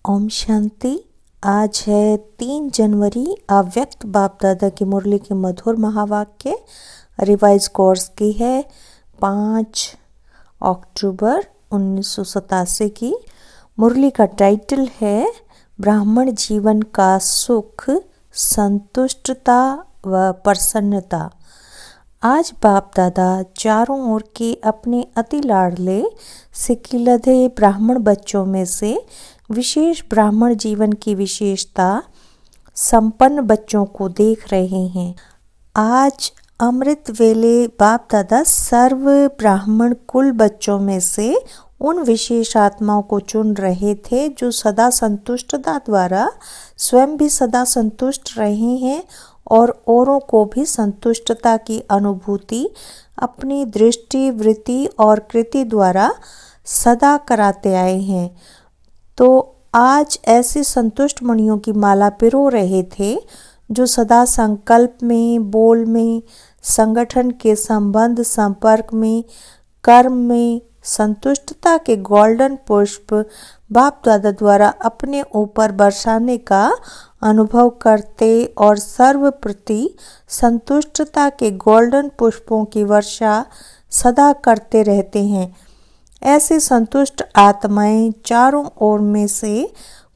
ओम शांति। आज है 3 जनवरी। अव्यक्त बाप दादा की मुरली के मधुर महावाक्य रिवाइज कोर्स की है 5 अक्टूबर 1987 की। मुरली का टाइटल है ब्राह्मण जीवन का सुख, संतुष्टता व प्रसन्नता। आज बाप दादा चारों ओर के अपने अति लाडले सिकिलधे ब्राह्मण बच्चों में से विशेष ब्राह्मण जीवन की विशेषता संपन्न बच्चों को देख रहे हैं। आज अमृत वेले बाप दादा सर्व ब्राह्मण कुल बच्चों में से उन विशेष आत्माओं को चुन रहे थे जो सदा संतुष्टता द्वारा स्वयं भी सदा संतुष्ट रहे हैं और औरों को भी संतुष्टता की अनुभूति अपनी दृष्टि, वृत्ति और कृति द्वारा सदा कराते आए हैं। तो आज ऐसे संतुष्ट मणियों की माला पिरो रहे थे जो सदा संकल्प में, बोल में, संगठन के संबंध संपर्क में, कर्म में संतुष्टता के गोल्डन पुष्प बाप दादा द्वारा अपने ऊपर बरसाने का अनुभव करते और सर्व प्रति संतुष्टता के गोल्डन पुष्पों की वर्षा सदा करते रहते हैं। ऐसे संतुष्ट आत्माएं चारों ओर में से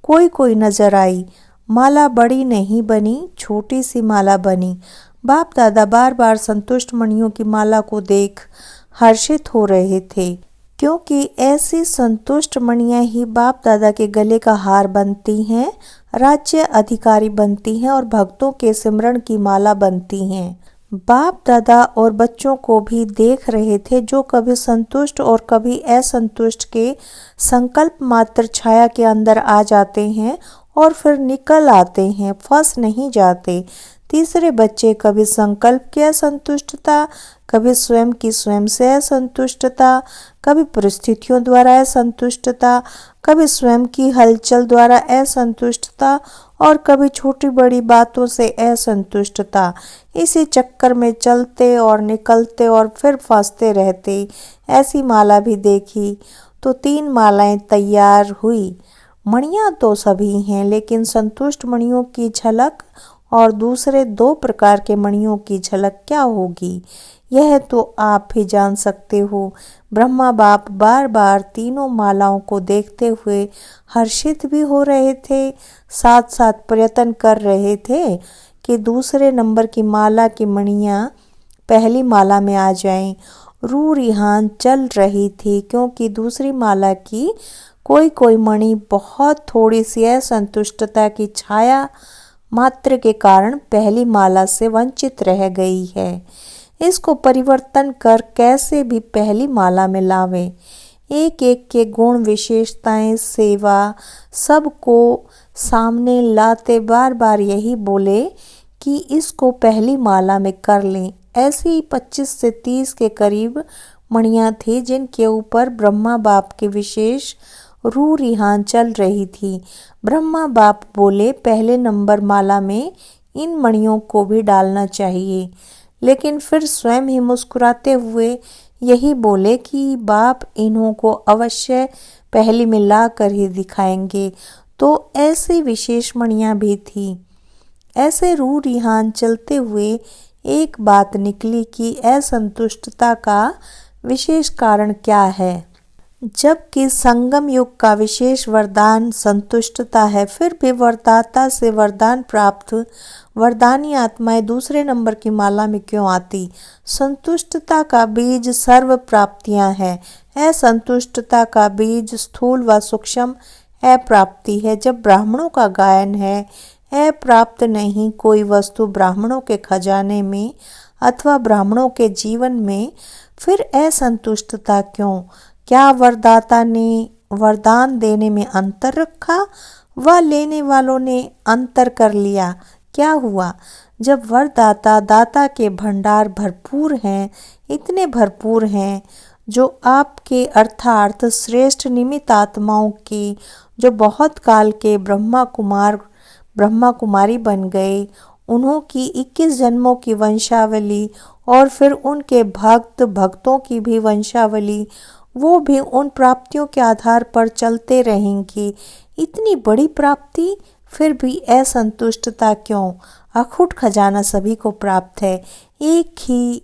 कोई नजर आई। माला बड़ी नहीं बनी, छोटी सी माला बनी। बाप दादा बार बार संतुष्ट मणियों की माला को देख हर्षित हो रहे थे, क्योंकि ऐसी संतुष्ट मणियां ही बाप दादा के गले का हार बनती हैं, राज्य अधिकारी बनती हैं और भक्तों के सिमरन की माला बनती हैं। बाप दादा और बच्चों को भी देख रहे थे जो कभी संतुष्ट और कभी असंतुष्ट के संकल्प मात्र छाया के अंदर आ जाते हैं और फिर निकल आते हैं, फंस नहीं जाते। तीसरे बच्चे कभी संकल्प की असंतुष्टता, कभी स्वयं की स्वयं से असंतुष्टता, कभी परिस्थितियों द्वारा असंतुष्टता, कभी स्वयं की हलचल द्वारा असंतुष्टता और कभी छोटी बड़ी बातों से असंतुष्टता। इसी चक्कर में चलते और निकलते और फिर फंसते रहते। ऐसी माला भी देखी तो 3 मालाएं तैयार हुई। मणियां तो सभी हैं, लेकिन संतुष्ट मणियों की झलक और दूसरे 2 प्रकार के मणियों की झलक क्या होगी, यह तो आप ही जान सकते हो। ब्रह्मा बाप बार बार तीनों मालाओं को देखते हुए हर्षित भी हो रहे थे, साथ साथ प्रयत्न कर रहे थे कि दूसरे नंबर की माला की मणियां पहली माला में आ जाएं। रू रिहान चल रही थी, क्योंकि दूसरी माला की कोई मणि बहुत थोड़ी सी असंतुष्टता की छाया मात्र के कारण पहली माला से वंचित रह गई है। इसको परिवर्तन कर कैसे भी पहली माला में लावें। एक एक के गुण, विशेषताएं, सेवा सबको सामने लाते बार बार यही बोले कि इसको पहली माला में कर लें। ऐसी 25 से 30 के करीब मणियां थी जिनके ऊपर ब्रह्मा बाप के विशेष रू रिहान चल रही थी। ब्रह्मा बाप बोले पहले नंबर माला में इन मणियों को भी डालना चाहिए, लेकिन फिर स्वयं ही मुस्कुराते हुए यही बोले कि बाप इन्हों को अवश्य पहली में ला कर ही दिखाएंगे। तो ऐसी विशेष मणियां भी थी। ऐसे रू रिहान चलते हुए एक बात निकली कि असंतुष्टता का विशेष कारण क्या है। जबकि संगम युग का विशेष वरदान संतुष्टता है, फिर भी वरदाता से वरदान प्राप्त वरदानी आत्माएं दूसरे नंबर की माला में क्यों आती। संतुष्टता का बीज सर्व प्राप्तियां है, असंतुष्टता का बीज स्थूल व सूक्ष्म अप्राप्ति है। जब ब्राह्मणों का गायन है, अप्राप्त नहीं कोई वस्तु ब्राह्मणों के खजाने में अथवा ब्राह्मणों के जीवन में, फिर असंतुष्टता क्यों। क्या वरदाता ने वरदान देने में अंतर रखा व लेने वालों ने अंतर कर लिया। क्या हुआ। जब वरदाता दाता के भंडार भरपूर हैं, इतने भरपूर हैं जो आपके अर्थार्थ श्रेष्ठ निमित्त आत्माओं की जो बहुत काल के ब्रह्मा कुमारी बन गए, उन्हों की 21 जन्मों की वंशावली और फिर उनके भक्तों की भी वंशावली, वो भी उन प्राप्तियों के आधार पर चलते रहेंगी। इतनी बड़ी प्राप्ति, फिर भी असंतुष्टता क्यों? अखुट खजाना सभी को प्राप्त है, एक ही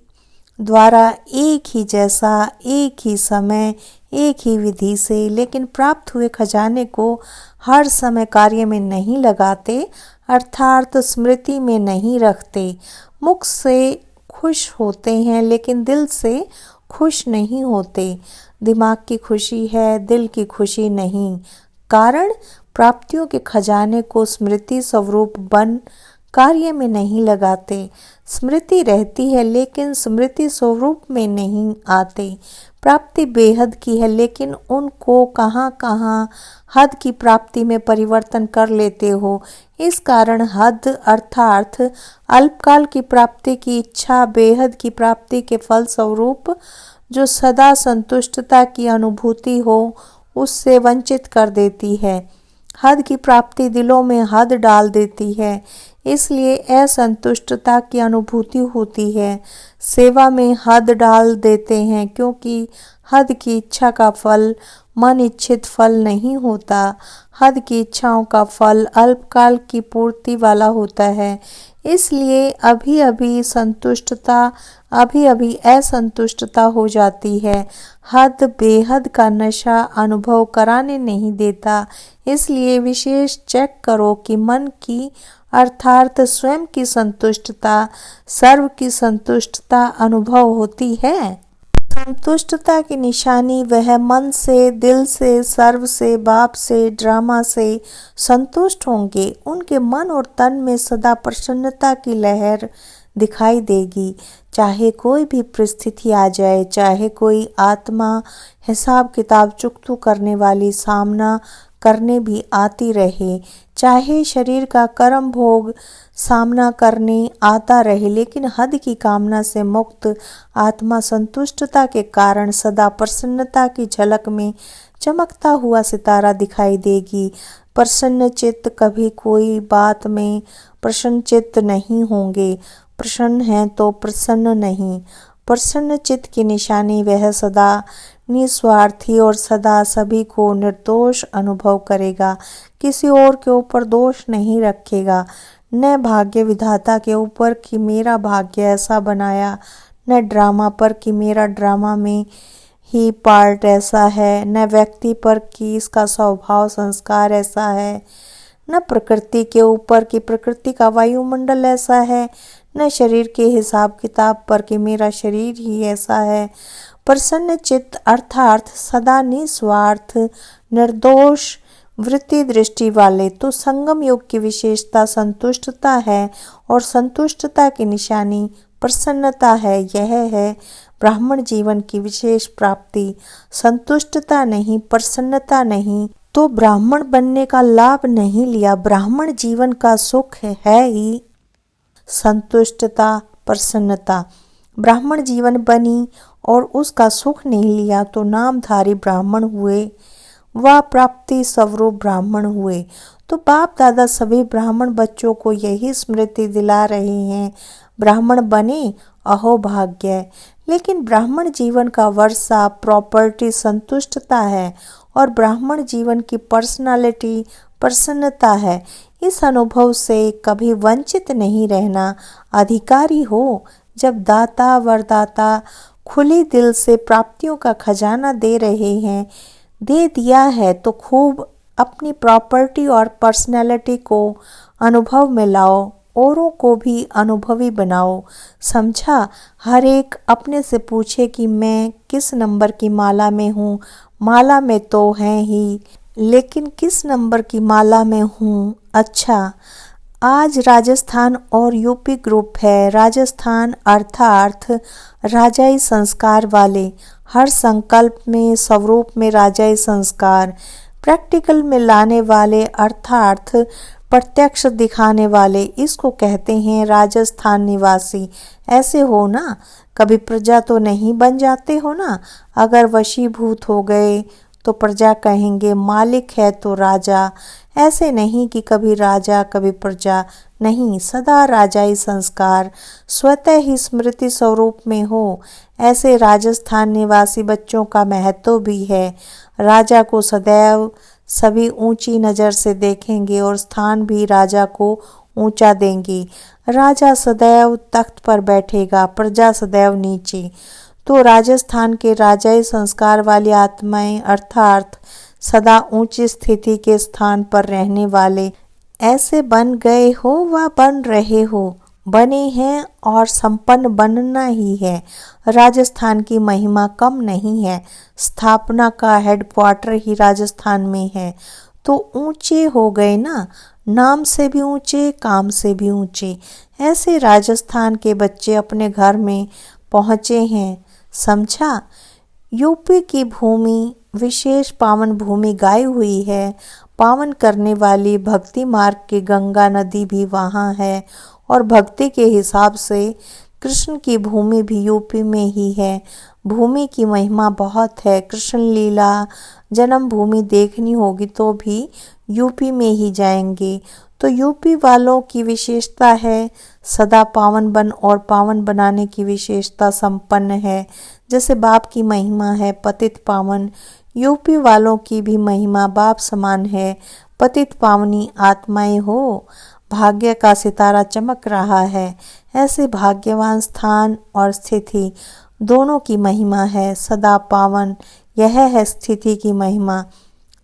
द्वारा, एक ही जैसा, एक ही समय, एक ही विधि से, लेकिन प्राप्त हुए खजाने को हर समय कार्य में नहीं लगाते, अर्थात स्मृति में नहीं रखते। मुख से खुश होते हैं लेकिन दिल से खुश नहीं होते। दिमाग की खुशी है, दिल की खुशी नहीं। कारण, प्राप्तियों के खजाने को स्मृति स्वरूप बन कार्य में नहीं लगाते। स्मृति रहती है लेकिन स्मृति स्वरूप में नहीं आते। प्राप्ति बेहद की है लेकिन उनको कहाँ कहाँ हद की प्राप्ति में परिवर्तन कर लेते हो। इस कारण हद अर्थात अल्पकाल की प्राप्ति की इच्छा बेहद की प्राप्ति के फल स्वरूप जो सदा संतुष्टता की अनुभूति हो उससे वंचित कर देती है। हद की प्राप्ति दिलों में हद डाल देती है, इसलिए असंतुष्टता की अनुभूति होती है। सेवा में हद डाल देते हैं क्योंकि हद की इच्छा का फल मन इच्छित फल नहीं होता। हद की इच्छाओं का फल अल्पकाल की पूर्ति वाला होता है, इसलिए अभी अभी संतुष्टता, अभी अभी असंतुष्टता हो जाती है। हद बेहद का नशा अनुभव कराने नहीं देता, इसलिए विशेष चेक करो कि मन की अर्थात स्वयं की संतुष्टता, सर्व की संतुष्टता अनुभव होती है। संतुष्टता की निशानी वह मन से, दिल से, सर्व से, बाप से, ड्रामा से संतुष्ट होंगे। उनके मन और तन में सदा प्रसन्नता की लहर दिखाई देगी। चाहे कोई भी परिस्थिति आ जाए, चाहे कोई आत्मा हिसाब किताब चुकतू करने वाली सामना करने भी आती रहे, चाहे शरीर का कर्म भोग सामना करने आता रहे, लेकिन हद की कामना से मुक्त आत्मा संतुष्टता के कारण सदा प्रसन्नता की झलक में चमकता हुआ सितारा दिखाई देगी। प्रसन्न चित्त कभी कोई बात में प्रसन्न चित्त नहीं होंगे। प्रसन्न हैं तो प्रसन्न नहीं। प्रसन्न चित्त की निशानी वह सदा निस्वार्थी और सदा सभी को निर्दोष अनुभव करेगा, किसी और के ऊपर दोष नहीं रखेगा। न भाग्य विधाता के ऊपर कि मेरा भाग्य ऐसा बनाया, न ड्रामा पर कि मेरा ड्रामा में ही पार्ट ऐसा है, न व्यक्ति पर कि इसका स्वभाव संस्कार ऐसा है, न प्रकृति के ऊपर कि प्रकृति का वायुमंडल ऐसा है, न शरीर के हिसाब किताब पर कि मेरा शरीर ही ऐसा है। प्रसन्न चित्त अर्थात सदा निस्वार्थ निर्दोष वृत्ति दृष्टि वाले तो संगम योग की विशेषता संतुष्टता है और संतुष्टता की निशानी प्रसन्नता है। यह है ब्राह्मण जीवन की विशेष प्राप्ति। संतुष्टता नहीं, प्रसन्नता नहीं तो ब्राह्मण बनने का लाभ नहीं लिया। ब्राह्मण जीवन का सुख है ही संतुष्टता, प्रसन्नता। ब्राह्मण जीवन बनी और उसका सुख नहीं लिया तो नामधारी ब्राह्मण हुए, वह प्राप्ति स्वरूप ब्राह्मण हुए। तो बाप दादा सभी ब्राह्मण बच्चों को यही स्मृति दिला रहे हैं, ब्राह्मण बने अहो भाग्य। लेकिन ब्राह्मण जीवन का वर्षा प्रॉपर्टी संतुष्टता है और ब्राह्मण जीवन की पर्सनालिटी प्रसन्नता है। इस अनुभव से कभी वंचित नहीं रहना। अधिकारी हो जब दाता वरदाता खुली दिल से प्राप्तियों का खजाना दे रहे हैं, दे दिया है तो खूब अपनी प्रॉपर्टी और पर्सनैलिटी को अनुभव में लाओ, औरों को भी अनुभवी बनाओ। समझा? हर एक अपने से पूछे कि मैं किस नंबर की माला में हूँ। माला में तो हैं ही, लेकिन किस नंबर की माला में हूँ? अच्छा, आज राजस्थान और यूपी ग्रुप है। राजस्थान अर्थात राजाई संस्कार वाले, हर संकल्प में स्वरूप में राजाई संस्कार, प्रैक्टिकल में लाने वाले अर्थात प्रत्यक्ष दिखाने वाले, इसको कहते हैं राजस्थान निवासी। ऐसे हो ना, कभी प्रजा तो नहीं बन जाते हो ना। अगर वशीभूत हो गए तो प्रजा कहेंगे, मालिक है तो राजा। ऐसे नहीं कि कभी राजा कभी प्रजा, नहीं, सदा राजाई संस्कार स्वतः ही स्मृति स्वरूप में हो। ऐसे राजस्थान निवासी बच्चों का महत्व भी है। राजा को सदैव सभी ऊंची नज़र से देखेंगे और स्थान भी राजा को ऊंचा देंगे। राजा सदैव तख्त पर बैठेगा, प्रजा सदैव नीचे। तो राजस्थान के राजाई संस्कार वाली आत्माएं अर्थात सदा ऊंची स्थिति के स्थान पर रहने वाले ऐसे बन गए हो व बन रहे हो, बने हैं और संपन्न बनना ही है। राजस्थान की महिमा कम नहीं है, स्थापना का हेडक्वार्टर ही राजस्थान में है। तो ऊंचे हो गए ना, नाम से भी ऊंचे, काम से भी ऊंचे। ऐसे राजस्थान के बच्चे अपने घर में पहुँचे हैं, समझा। यूपी की भूमि विशेष पावन भूमि गाई हुई है। पावन करने वाली भक्ति मार्ग की गंगा नदी भी वहाँ है और भक्ति के हिसाब से कृष्ण की भूमि भी यूपी में ही है। भूमि की महिमा बहुत है। कृष्ण लीला जन्मभूमि देखनी होगी तो भी यूपी में ही जाएंगे। तो यूपी वालों की विशेषता है सदा पावन बन और पावन बनाने की विशेषता संपन्न है। जैसे बाप की महिमा है पतित पावन, यूपी वालों की भी महिमा बाप समान है। पतित पावनी आत्माएं हो, भाग्य का सितारा चमक रहा है। ऐसे भाग्यवान स्थान और स्थिति दोनों की महिमा है सदा पावन, यह है स्थिति की महिमा।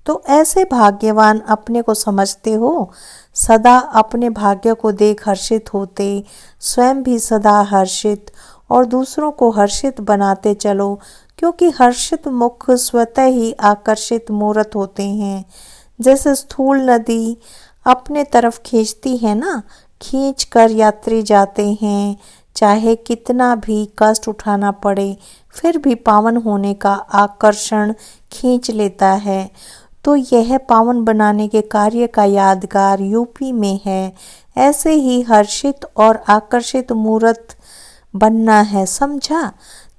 तो ऐसे भाग्यवान अपने को समझते हो, सदा अपने भाग्य को देख हर्षित होते, स्वयं भी सदा हर्षित और दूसरों को हर्षित बनाते चलो, क्योंकि हर्षित मुख स्वतः ही आकर्षित मूर्त होते हैं। जैसे स्थूल नदी अपने तरफ खींचती है ना, खींच कर यात्री जाते हैं, चाहे कितना भी कष्ट उठाना पड़े फिर भी पावन होने का आकर्षण खींच लेता है। तो यह पावन बनाने के कार्य का यादगार यूपी में है। ऐसे ही हर्षित और आकर्षित मूर्त बनना है, समझा।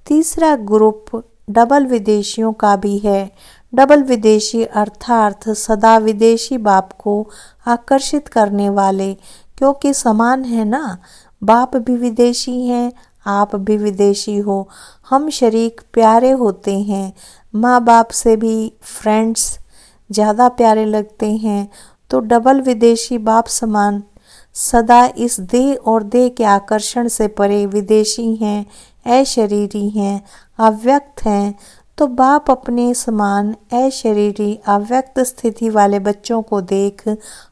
तीसरा ग्रुप डबल विदेशियों का भी है। डबल विदेशी अर्थात सदा विदेशी बाप को आकर्षित करने वाले, क्योंकि समान है ना, बाप भी विदेशी हैं, आप भी विदेशी हो, हम शरीक प्यारे होते हैं, माँ बाप से भी फ्रेंड्स ज़्यादा प्यारे लगते हैं। तो डबल विदेशी बाप समान सदा इस देह और देह के आकर्षण से परे विदेशी हैं, अशरीरी हैं, अव्यक्त हैं। तो बाप अपने समान अशरीरी अव्यक्त स्थिति वाले बच्चों को देख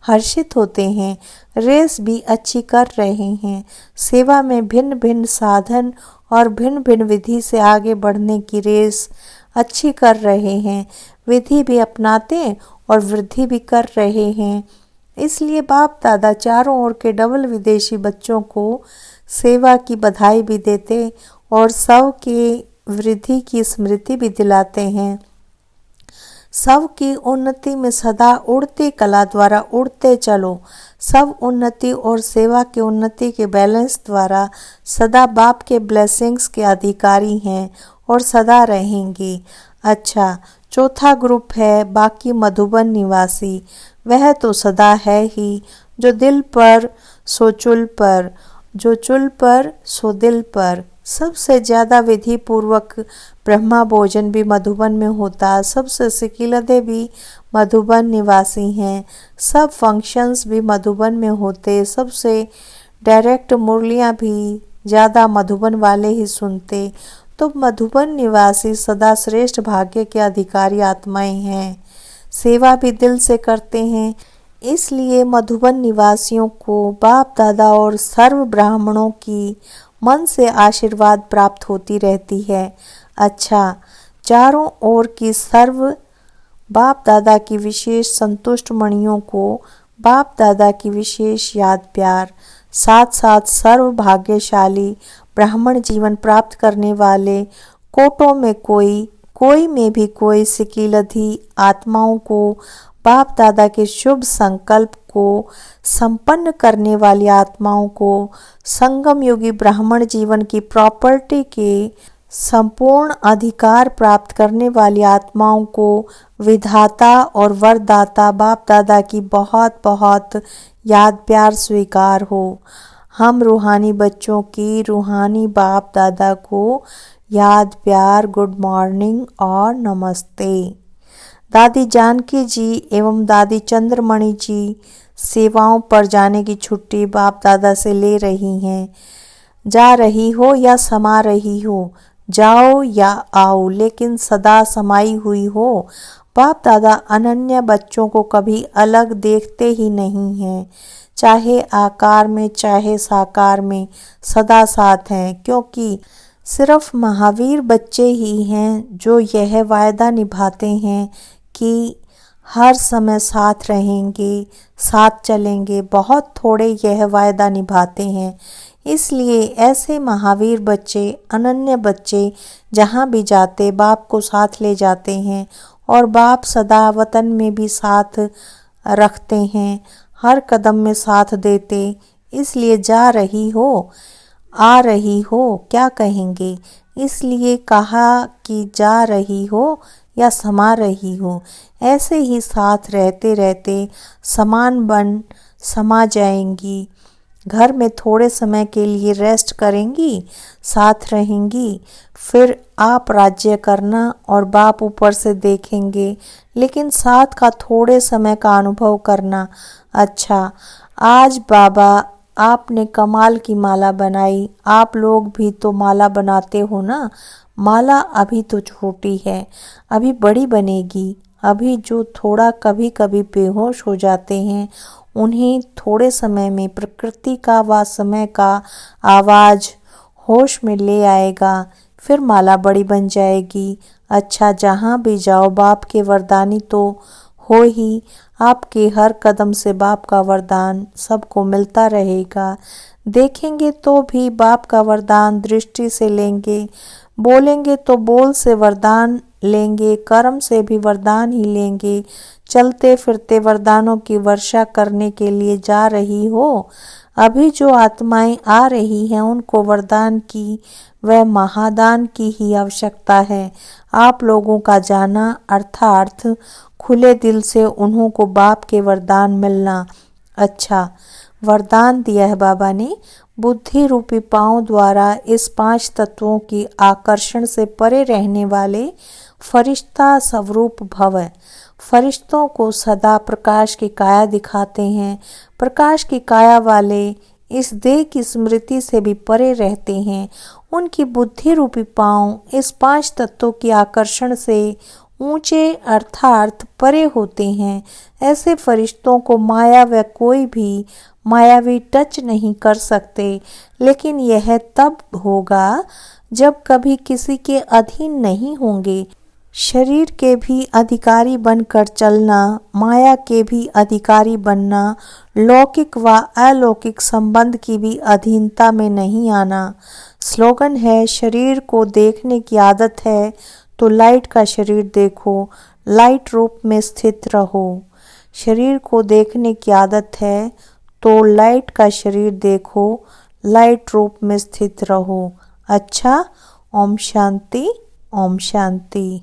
हर्षित होते हैं। रेस भी अच्छी कर रहे हैं, सेवा में भिन्न भिन्न साधन और भिन्न भिन्न विधि से आगे बढ़ने की रेस अच्छी कर रहे हैं। विधि भी अपनाते और वृद्धि भी कर रहे हैं। इसलिए बाप दादा चारों ओर के डबल विदेशी बच्चों को सेवा की बधाई भी देते और सब के वृद्धि की स्मृति भी दिलाते हैं। सब की उन्नति में सदा उड़ती कला द्वारा उड़ते चलो। सब उन्नति और सेवा की उन्नति के बैलेंस द्वारा सदा बाप के ब्लेसिंग्स के अधिकारी हैं और सदा रहेंगे। अच्छा, चौथा ग्रुप है बाकी मधुबन निवासी। वह तो सदा है ही, जो दिल पर सो चुल पर, जो चुल पर सो दिल पर। सबसे ज़्यादा विधि पूर्वक ब्रह्मा भोजन भी मधुबन में होता। सबसे सिकिलदे भी मधुबन निवासी हैं। सब फंक्शंस भी मधुबन में होते। सबसे डायरेक्ट मुरलियाँ भी ज़्यादा मधुबन वाले ही सुनते। तो मधुबन निवासी सदा श्रेष्ठ भाग्य के अधिकारी आत्माएं हैं। सेवा भी दिल से करते हैं। इसलिए मधुबन निवासियों को बाप दादा और सर्व ब्राह्मणों की मन से आशीर्वाद प्राप्त होती रहती है। अच्छा, चारों ओर की सर्व बाप दादा की विशेष संतुष्ट मणियों को बाप दादा की विशेष याद प्यार, साथ साथ सर्व भाग्यशाली ब्राह्मण जीवन प्राप्त करने वाले कोटों में कोई में भी कोई सिकीलधी आत्माओं को बाप दादा के शुभ संकल्प को संपन्न करने वाली आत्माओं को संगम युगी ब्राह्मण जीवन की प्रॉपर्टी के संपूर्ण अधिकार प्राप्त करने वाली आत्माओं को विधाता और वरदाता बाप दादा की बहुत बहुत याद प्यार स्वीकार हो। हम रूहानी बच्चों की रूहानी बाप दादा को याद प्यार गुड मॉर्निंग और नमस्ते। दादी जानकी जी एवं दादी चंद्रमणि जी सेवाओं पर जाने की छुट्टी बाप दादा से ले रही हैं। जा रही हो या समा रही हो, जाओ या आओ, लेकिन सदा समाई हुई हो। बाप दादा अनन्य बच्चों को कभी अलग देखते ही नहीं हैं, चाहे आकार में चाहे साकार में सदा साथ हैं, क्योंकि सिर्फ महावीर बच्चे ही हैं जो यह वायदा निभाते हैं कि हर समय साथ रहेंगे, साथ चलेंगे। बहुत थोड़े यह वायदा निभाते हैं। इसलिए ऐसे महावीर बच्चे, अनन्य बच्चे जहाँ भी जाते बाप को साथ ले जाते हैं और बाप सदा वतन में भी साथ रखते हैं, हर कदम में साथ देते। इसलिए जा रही हो, आ रही हो, क्या कहेंगे? इसलिए कहा कि जा रही हो या समा रही हो। ऐसे ही साथ रहते रहते समान बन समा जाएंगी। घर में थोड़े समय के लिए रेस्ट करेंगी, साथ रहेंगी, फिर आप राज्य करना और बाप ऊपर से देखेंगे, लेकिन साथ का थोड़े समय का अनुभव करना। अच्छा, आज बाबा आपने कमाल की माला बनाई, आप लोग भी तो माला बनाते हो ना। माला अभी तो छोटी है, अभी बड़ी बनेगी। अभी जो थोड़ा कभी कभी बेहोश हो जाते हैं, उन्हें थोड़े समय में प्रकृति का व समय का आवाज होश में ले आएगा, फिर माला बड़ी बन जाएगी। अच्छा, जहाँ भी जाओ बाप के वरदानी तो हो ही, आपके हर कदम से बाप का वरदान सबको मिलता रहेगा। देखेंगे तो भी बाप का वरदान दृष्टि से लेंगे, बोलेंगे तो बोल से वरदान लेंगे, कर्म से भी वरदान ही लेंगे। चलते फिरते वरदानों की वर्षा करने के लिए जा रही हो। अभी जो आत्माएं आ रही हैं उनको वरदान की व महादान की ही आवश्यकता है। आप लोगों का जाना अर्थात खुले दिल से उन्हों को बाप के वरदान मिलना। अच्छा, वरदान दिया है बाबा ने, बुद्धि रूपी पांव द्वारा इस 5 तत्वों की आकर्षण से परे रहने वाले फरिश्ता स्वरूप भव। फरिश्तों को सदा प्रकाश की काया दिखाते हैं। प्रकाश की काया वाले इस देह की स्मृति से भी परे रहते हैं। उनकी बुद्धि रूपी पांव इस 5 तत्वों की आकर्षण से ऊंचे अर्थात परे होते हैं। ऐसे फरिश्तों को माया व कोई भी मायावी टच नहीं कर सकते, लेकिन यह तब होगा जब कभी किसी के अधीन नहीं होंगे। शरीर के भी अधिकारी बनकर चलना, माया के भी अधिकारी बनना, लौकिक व अलौकिक संबंध की भी अधीनता में नहीं आना। स्लोगन है, शरीर को देखने की आदत है तो लाइट का शरीर देखो, लाइट रूप में स्थित रहो। शरीर को देखने की आदत है तो लाइट का शरीर देखो, लाइट रूप में स्थित रहो। अच्छा, ओम शांति, ओम शांति।